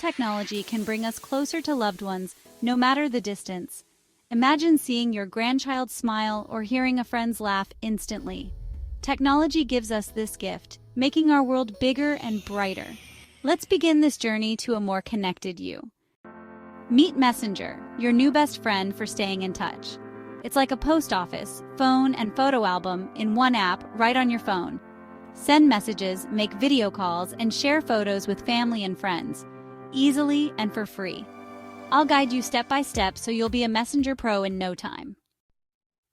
Technology can bring us closer to loved ones, no matter the distance. Imagine seeing your grandchild smile or hearing a friend's laugh instantly. Technology gives us this gift, making our world bigger and brighter. Let's begin this journey to a more connected you. Meet Messenger, your new best friend for staying in touch. It's like a post office, phone, and photo album in one app right on your phone. Send messages, make video calls, and share photos with family and friends, easily and for free. I'll guide you step by step so you'll be a Messenger pro in no time.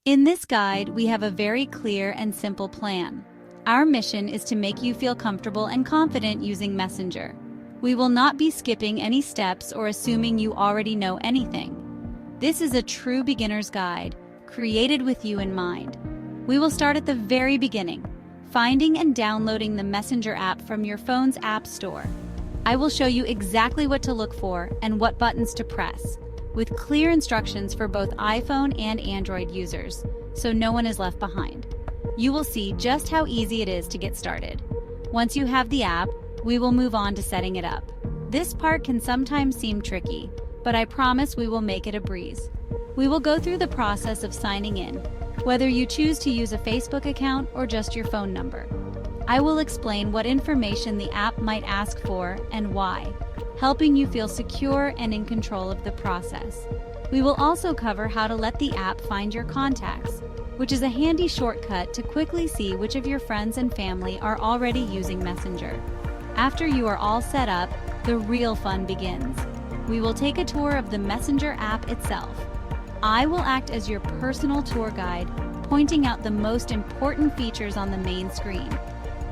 In this guide, we have a very clear and simple plan. Our mission is to make you feel comfortable and confident using Messenger. We will not be skipping any steps or assuming you already know anything. This is a true beginner's guide, created with you in mind. We will start at the very beginning, finding and downloading the Messenger app from your phone's app store. I will show you exactly what to look for and what buttons to press, with clear instructions for both iPhone and Android users, so no one is left behind. You will see just how easy it is to get started. Once you have the app, we will move on to setting it up. This part can sometimes seem tricky, but I promise we will make it a breeze. We will go through the process of signing in, whether you choose to use a Facebook account or just your phone number. I will explain what information the app might ask for and why, helping you feel secure and in control of the process. We will also cover how to let the app find your contacts, which is a handy shortcut to quickly see which of your friends and family are already using Messenger. After you are all set up, the real fun begins. We will take a tour of the Messenger app itself. I will act as your personal tour guide, pointing out the most important features on the main screen.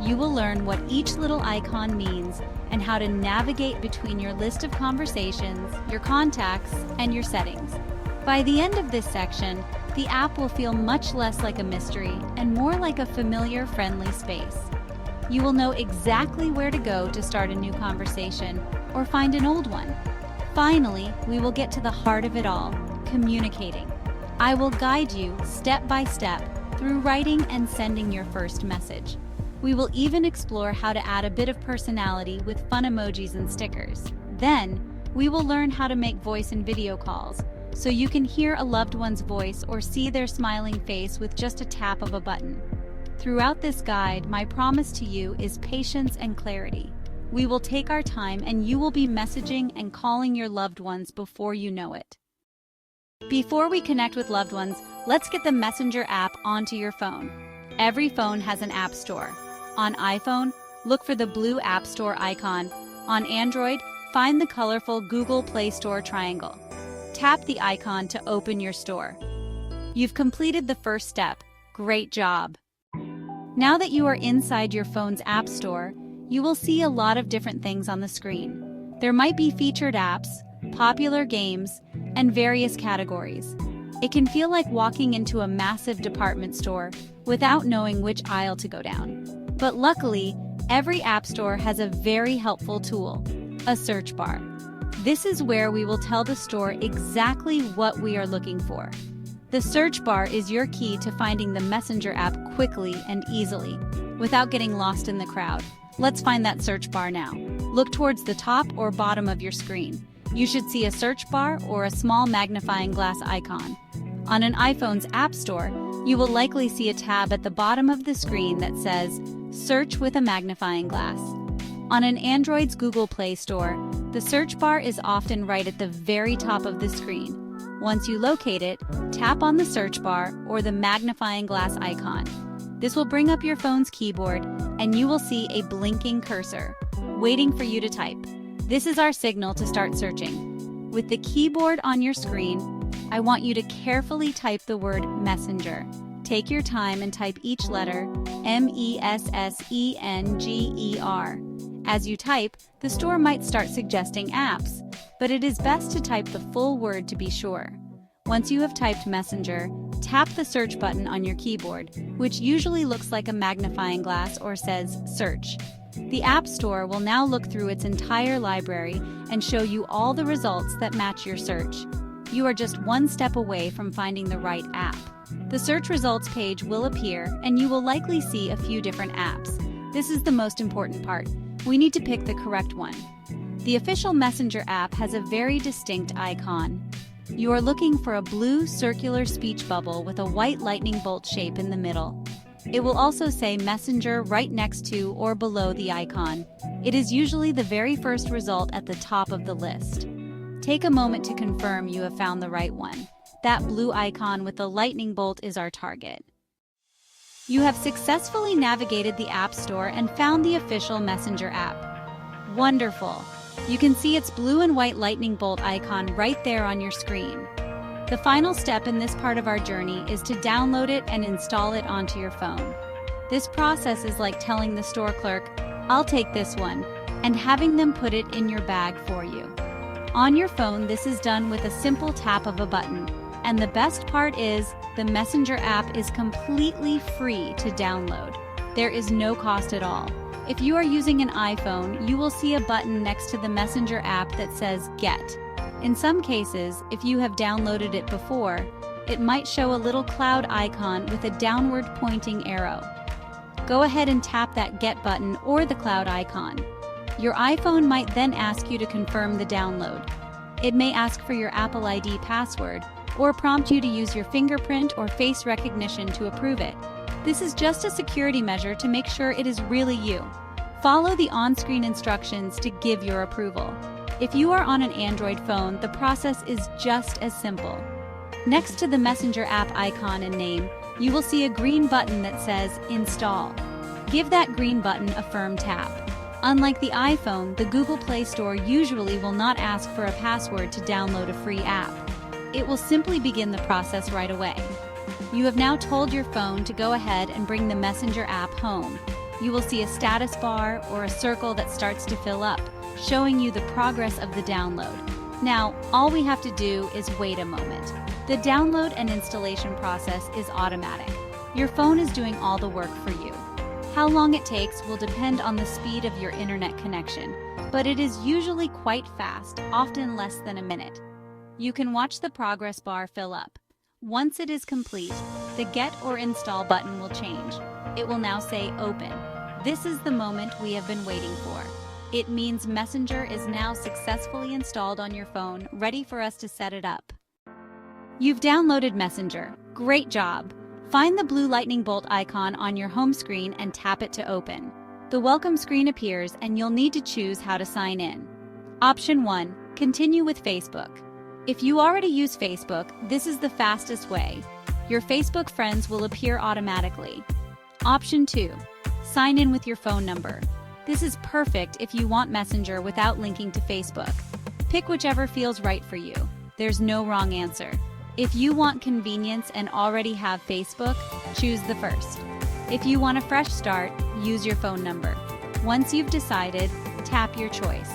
You will learn what each little icon means and how to navigate between your list of conversations, your contacts, and your settings. By the end of this section, the app will feel much less like a mystery and more like a familiar, friendly space. You will know exactly where to go to start a new conversation or find an old one. Finally, we will get to the heart of it all, communicating. I will guide you step by step through writing and sending your first message. We will even explore how to add a bit of personality with fun emojis and stickers. Then, we will learn how to make voice and video calls, so you can hear a loved one's voice or see their smiling face with just a tap of a button. Throughout this guide, my promise to you is patience and clarity. We will take our time and you will be messaging and calling your loved ones before you know it. Before we connect with loved ones, let's get the Messenger app onto your phone. Every phone has an app store. On iPhone, look for the blue App Store icon. On Android, find the colorful Google Play Store triangle. Tap the icon to open your store. You've completed the first step. Great job! Now that you are inside your phone's App Store, you will see a lot of different things on the screen. There might be featured apps, popular games, and various categories. It can feel like walking into a massive department store without knowing which aisle to go down. But luckily, every app store has a very helpful tool, a search bar. This is where we will tell the store exactly what we are looking for. The search bar is your key to finding the Messenger app quickly and easily, without getting lost in the crowd. Let's find that search bar now. Look towards the top or bottom of your screen. You should see a search bar or a small magnifying glass icon. On an iPhone's App Store, you will likely see a tab at the bottom of the screen that says, Search with a magnifying glass. On an Android's Google Play Store, the search bar is often right at the very top of the screen. Once you locate it, tap on the search bar or the magnifying glass icon. This will bring up your phone's keyboard and you will see a blinking cursor, waiting for you to type. This is our signal to start searching. With the keyboard on your screen, I want you to carefully type the word Messenger. Take your time and type each letter, M-E-S-S-E-N-G-E-R. As you type, the store might start suggesting apps, but it is best to type the full word to be sure. Once you have typed Messenger, tap the search button on your keyboard, which usually looks like a magnifying glass or says Search. The App Store will now look through its entire library and show you all the results that match your search. You are just one step away from finding the right app. The search results page will appear, and you will likely see a few different apps. This is the most important part. We need to pick the correct one. The official Messenger app has a very distinct icon. You are looking for a blue circular speech bubble with a white lightning bolt shape in the middle. It will also say Messenger right next to or below the icon. It is usually the very first result at the top of the list. Take a moment to confirm you have found the right one. That blue icon with the lightning bolt is our target. You have successfully navigated the App Store and found the official Messenger app. Wonderful! You can see its blue and white lightning bolt icon right there on your screen. The final step in this part of our journey is to download it and install it onto your phone. This process is like telling the store clerk, "I'll take this one," and having them put it in your bag for you. On your phone, this is done with a simple tap of a button. And the best part is, the Messenger app is completely free to download. There is no cost at all. If you are using an iPhone, you will see a button next to the Messenger app that says Get. In some cases, if you have downloaded it before, it might show a little cloud icon with a downward pointing arrow. Go ahead and tap that Get button or the cloud icon. Your iPhone might then ask you to confirm the download. It may ask for your Apple ID password or prompt you to use your fingerprint or face recognition to approve it. This is just a security measure to make sure it is really you. Follow the on-screen instructions to give your approval. If you are on an Android phone, the process is just as simple. Next to the Messenger app icon and name, you will see a green button that says Install. Give that green button a firm tap. Unlike the iPhone, the Google Play Store usually will not ask for a password to download a free app. It will simply begin the process right away. You have now told your phone to go ahead and bring the Messenger app home. You will see a status bar or a circle that starts to fill up, showing you the progress of the download. Now, all we have to do is wait a moment. The download and installation process is automatic. Your phone is doing all the work for you. How long it takes will depend on the speed of your internet connection, but it is usually quite fast, often less than a minute. You can watch the progress bar fill up. Once it is complete, the Get or Install button will change. It will now say Open. This is the moment we have been waiting for. It means Messenger is now successfully installed on your phone, ready for us to set it up. You've downloaded Messenger. Great job! Find the blue lightning bolt icon on your home screen and tap it to open. The welcome screen appears and you'll need to choose how to sign in. Option 1. Continue with Facebook. If you already use Facebook, this is the fastest way. Your Facebook friends will appear automatically. Option 2. Sign in with your phone number. This is perfect if you want Messenger without linking to Facebook. Pick whichever feels right for you. There's no wrong answer. If you want convenience and already have Facebook, choose the first. If you want a fresh start, use your phone number. Once you've decided, tap your choice.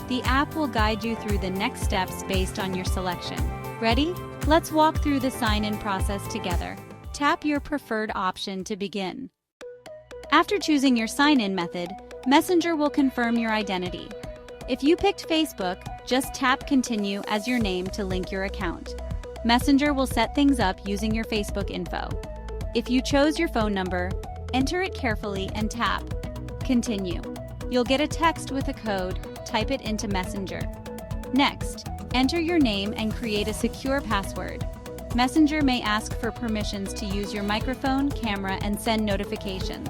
The app will guide you through the next steps based on your selection. Ready? Let's walk through the sign-in process together. Tap your preferred option to begin. After choosing your sign-in method, Messenger will confirm your identity. If you picked Facebook, just tap Continue as your name to link your account. Messenger will set things up using your Facebook info. If you chose your phone number, enter it carefully and tap Continue. You'll get a text with a code. Type it into Messenger. Next, enter your name and create a secure password. Messenger may ask for permissions to use your microphone, camera, and send notifications.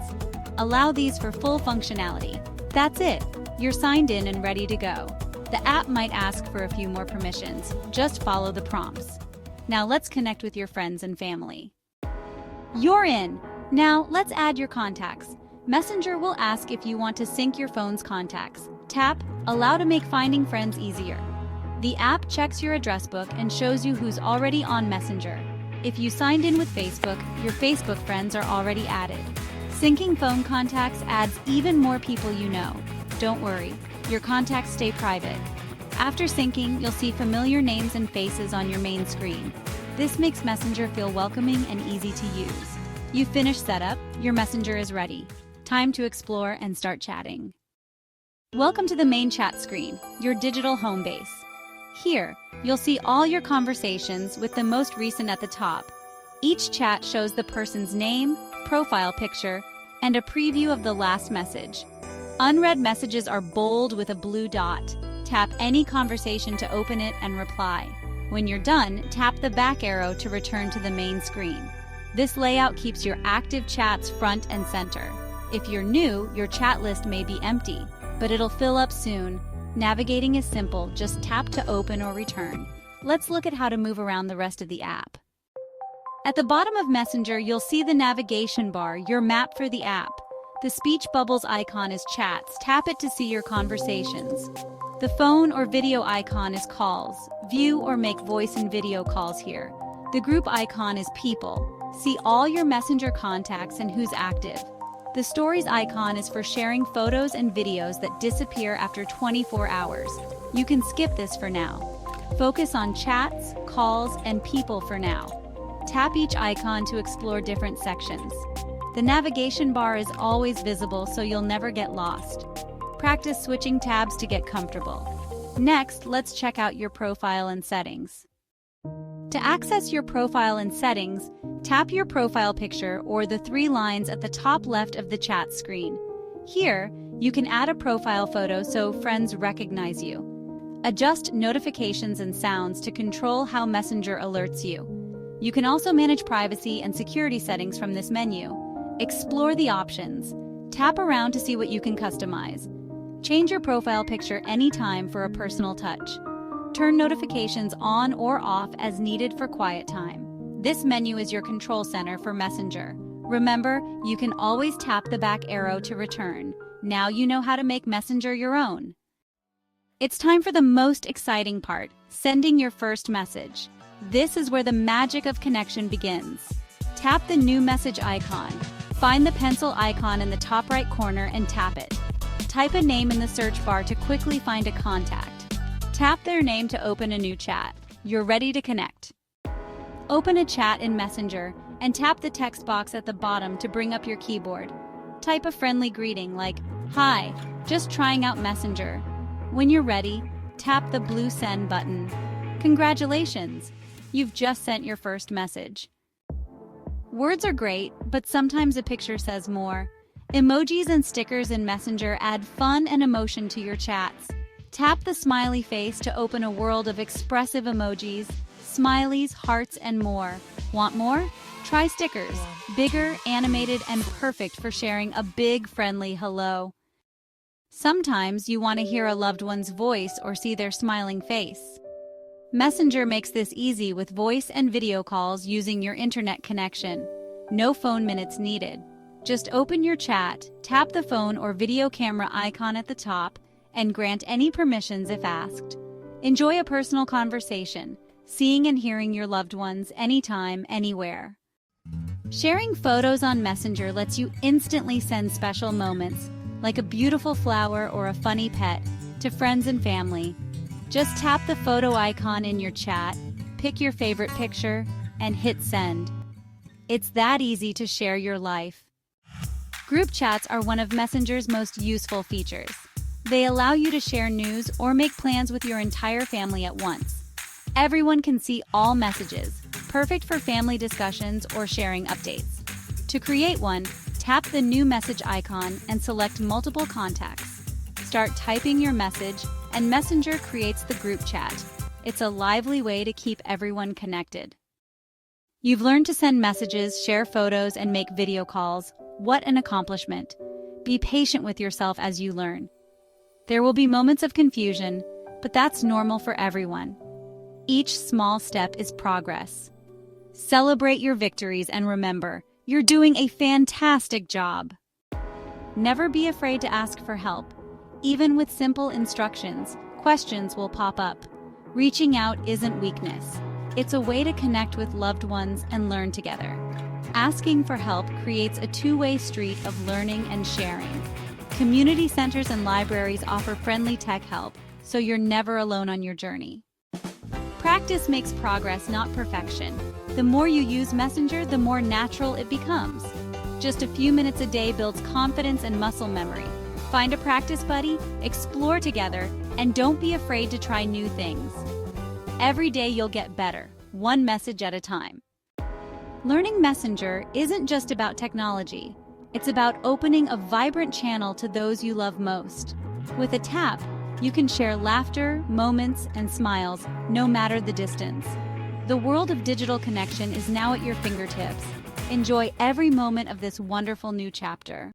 Allow these for full functionality. That's it. You're signed in and ready to go. The app might ask for a few more permissions. Just follow the prompts. Now let's connect with your friends and family. You're in. Now let's add your contacts. Messenger will ask if you want to sync your phone's contacts. Tap Allow to make finding friends easier. The app checks your address book and shows you who's already on Messenger. If you signed in with Facebook, your Facebook friends are already added. Syncing phone contacts adds even more people you know. Don't worry, your contacts stay private. After syncing, you'll see familiar names and faces on your main screen. This makes Messenger feel welcoming and easy to use. You've finished setup, your Messenger is ready. Time to explore and start chatting. Welcome to the main chat screen, your digital home base. Here, you'll see all your conversations with the most recent at the top. Each chat shows the person's name, profile picture, and a preview of the last message. Unread messages are bold with a blue dot. Tap any conversation to open it and reply. When you're done, tap the back arrow to return to the main screen. This layout keeps your active chats front and center. If you're new, your chat list may be empty, but it'll fill up soon. Navigating is simple, just tap to open or return. Let's look at how to move around the rest of the app. At the bottom of Messenger, you'll see the navigation bar, your map for the app. The speech bubbles icon is chats. Tap it to see your conversations. The phone or video icon is calls. View or make voice and video calls here. The group icon is people. See all your Messenger contacts and who's active. The stories icon is for sharing photos and videos that disappear after 24 hours. You can skip this for now. Focus on chats, calls, and people for now. Tap each icon to explore different sections. The navigation bar is always visible, so you'll never get lost. Practice switching tabs to get comfortable. Next, let's check out your profile and settings. To access your profile and settings, tap your profile picture or the 3 lines at the top left of the chat screen. Here, you can add a profile photo so friends recognize you. Adjust notifications and sounds to control how Messenger alerts you. You can also manage privacy and security settings from this menu. Explore the options. Tap around to see what you can customize. Change your profile picture anytime for a personal touch. Turn notifications on or off as needed for quiet time. This menu is your control center for Messenger. Remember, you can always tap the back arrow to return. Now you know how to make Messenger your own. It's time for the most exciting part, sending your first message. This is where the magic of connection begins. Tap the new message icon. Find the pencil icon in the top right corner and tap it. Type a name in the search bar to quickly find a contact. Tap their name to open a new chat. You're ready to connect. Open a chat in Messenger and tap the text box at the bottom to bring up your keyboard. Type a friendly greeting like, "Hi, just trying out Messenger." When you're ready, tap the blue send button. Congratulations! You've just sent your first message. Words are great, but sometimes a picture says more. Emojis and stickers in Messenger add fun and emotion to your chats. Tap the smiley face to open a world of expressive emojis, smileys, hearts, and more. Want more? Try stickers. Bigger, animated, and perfect for sharing a big, friendly hello. Sometimes you want to hear a loved one's voice or see their smiling face. Messenger makes this easy with voice and video calls using your internet connection. No phone minutes needed. Just open your chat, tap the phone or video camera icon at the top, and grant any permissions if asked. Enjoy a personal conversation, seeing and hearing your loved ones anytime, anywhere. Sharing photos on Messenger lets you instantly send special moments, like a beautiful flower or a funny pet, to friends and family. Just tap the photo icon in your chat, pick your favorite picture, and hit send. It's that easy to share your life. Group chats are one of Messenger's most useful features. They allow you to share news or make plans with your entire family at once. Everyone can see all messages, perfect for family discussions or sharing updates. To create one, tap the new message icon and select multiple contacts. Start typing your message, and Messenger creates the group chat. It's a lively way to keep everyone connected. You've learned to send messages, share photos, and make video calls. What an accomplishment. Be patient with yourself as you learn. There will be moments of confusion, but that's normal for everyone. Each small step is progress. Celebrate your victories and remember, you're doing a fantastic job. Never be afraid to ask for help. Even with simple instructions, questions will pop up. Reaching out isn't weakness. It's a way to connect with loved ones and learn together. Asking for help creates a two-way street of learning and sharing. Community centers and libraries offer friendly tech help, so you're never alone on your journey. Practice makes progress, not perfection. The more you use Messenger, the more natural it becomes. Just a few minutes a day builds confidence and muscle memory. Find a practice buddy, explore together, and don't be afraid to try new things. Every day you'll get better, one message at a time. Learning Messenger isn't just about technology. It's about opening a vibrant channel to those you love most. With a tap, You can share laughter, moments, and smiles, no matter the distance. The world of digital connection is now at your fingertips. Enjoy every moment of this wonderful new chapter.